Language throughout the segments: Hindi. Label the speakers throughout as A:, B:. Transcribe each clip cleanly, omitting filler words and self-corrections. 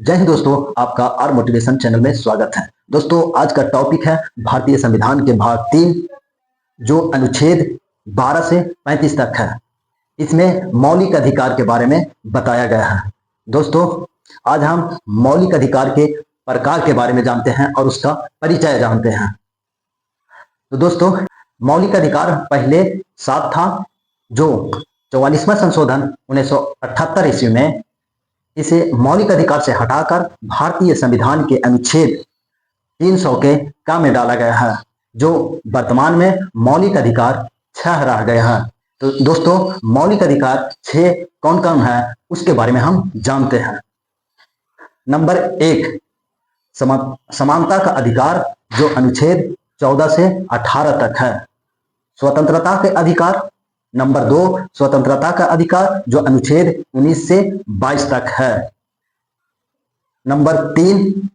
A: जय हिंद दोस्तों, आपका आर मोटिवेशन चैनल में स्वागत है। दोस्तों, आज का टॉपिक है भारतीय संविधान के भाग 3 जो अनुच्छेद 12 से 35 तक है। इसमें मौलिक अधिकार के बारे में बताया गया है। दोस्तों, आज हम मौलिक अधिकार के प्रकार के बारे में जानते हैं और उसका परिचय जानते हैं। तो दोस्तों, मौलिक अधिकार पहले 7 था, जो 44वां संशोधन 1978 ईस्वी में इसे मौलिक अधिकार से हटाकर भारतीय संविधान के अनुच्छेद 300 के काम में डाला गया है, जो वर्तमान में मौलिक अधिकार 6 रह गया है। तो दोस्तों, मौलिक अधिकार 6 कौन कौन है उसके बारे में हम जानते हैं। नंबर 1, समानता का अधिकार, जो अनुच्छेद 14 से 18 तक है। स्वतंत्रता के अधिकार। नंबर 2, स्वतंत्रता का अधिकार, जो अनुच्छेद 19 से 22 तक है। नंबर 3,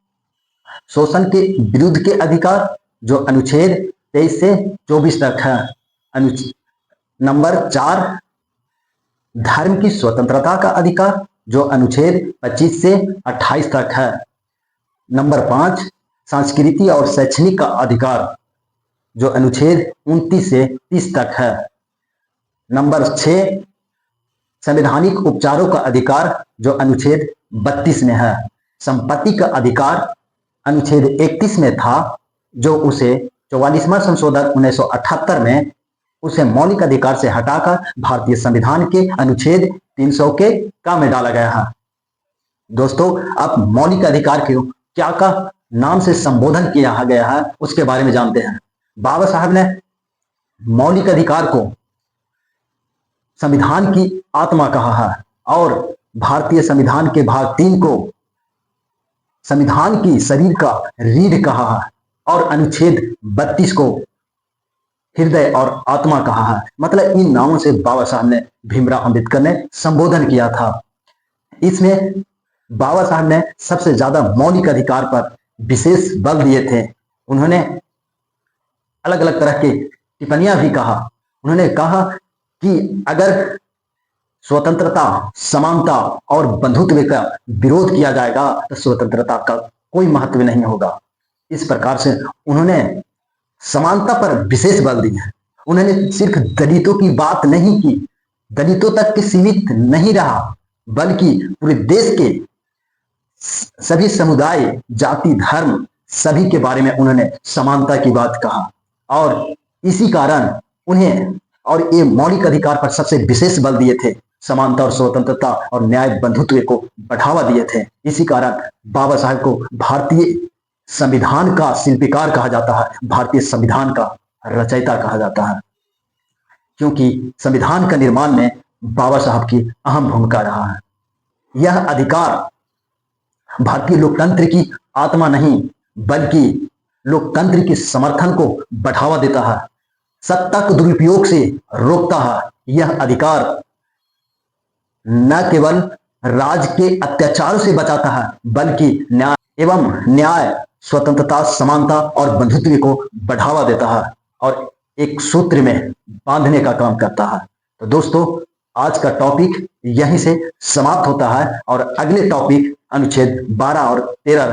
A: शोषण के विरुद्ध के अधिकार, जो अनुच्छेद 23 से 24 तक है। नंबर 4, धर्म की स्वतंत्रता का अधिकार, जो अनुच्छेद 25 से 28 तक है। नंबर 5, सांस्कृतिक और शैक्षणिक का अधिकार, जो अनुच्छेद 29 से 30 तक है। नंबर 6, संवैधानिक उपचारों का अधिकार, जो अनुच्छेद 32 में है। संपत्ति का अधिकार अनुच्छेद 31 में था, जो उसे 44वां संशोधन 1978 में उसे मौलिक अधिकार से हटाकर भारतीय संविधान के अनुच्छेद 300 के काम में डाला गया है। दोस्तों, अब मौलिक अधिकार को क्या का नाम से संबोधन किया गया है उसके बारे में जानते हैं। बाबा साहब ने मौलिक अधिकार को संविधान की आत्मा कहा है और भारतीय संविधान के भाग 3 को संविधान की शरीर का रीढ़ कहा है और अनुच्छेद 32 को हृदय और आत्मा कहा है। मतलब इन नामों से बाबा साहब ने, भीमराव अंबेडकर ने संबोधन किया था। इसमें बाबा साहब ने सबसे ज्यादा मौलिक अधिकार पर विशेष बल दिए थे। उन्होंने अलग अलग तरह की टिप्पणियां भी कहा। उन्होंने कहा कि अगर स्वतंत्रता, समानता और बंधुत्व का विरोध किया जाएगा तो स्वतंत्रता का कोई महत्व नहीं होगा। इस प्रकार से उन्होंने समानता पर विशेष बल दिया। उन्होंने सिर्फ दलितों की बात नहीं की, दलितों तक के सीमित नहीं रहा, बल्कि पूरे देश के सभी समुदाय, जाति, धर्म सभी के बारे में उन्होंने समानता की बात कहा और इसी कारण उन्हें और ये मौलिक अधिकार पर सबसे विशेष बल दिए थे। समानता और स्वतंत्रता और न्याय, बंधुत्व को बढ़ावा दिए थे। इसी कारण बाबा साहब को भारतीय संविधान का शिल्पकार कहा जाता है, भारतीय संविधान का रचयिता कहा जाता है, क्योंकि संविधान का निर्माण में बाबा साहब की अहम भूमिका रहा है। यह अधिकार भारतीय लोकतंत्र की आत्मा नहीं, बल्कि लोकतंत्र के समर्थन को बढ़ावा देता है, सत्ता को दुरुपयोग से रोकता है। यह अधिकार न केवल राज के अत्याचारों से बचाता है, बल्कि न्याय, स्वतंत्रता, समानता और बंधुत्व को बढ़ावा देता है और एक सूत्र में बांधने का काम करता है। तो दोस्तों, आज का टॉपिक यहीं से समाप्त होता है और अगले टॉपिक अनुच्छेद 12 और 13 है।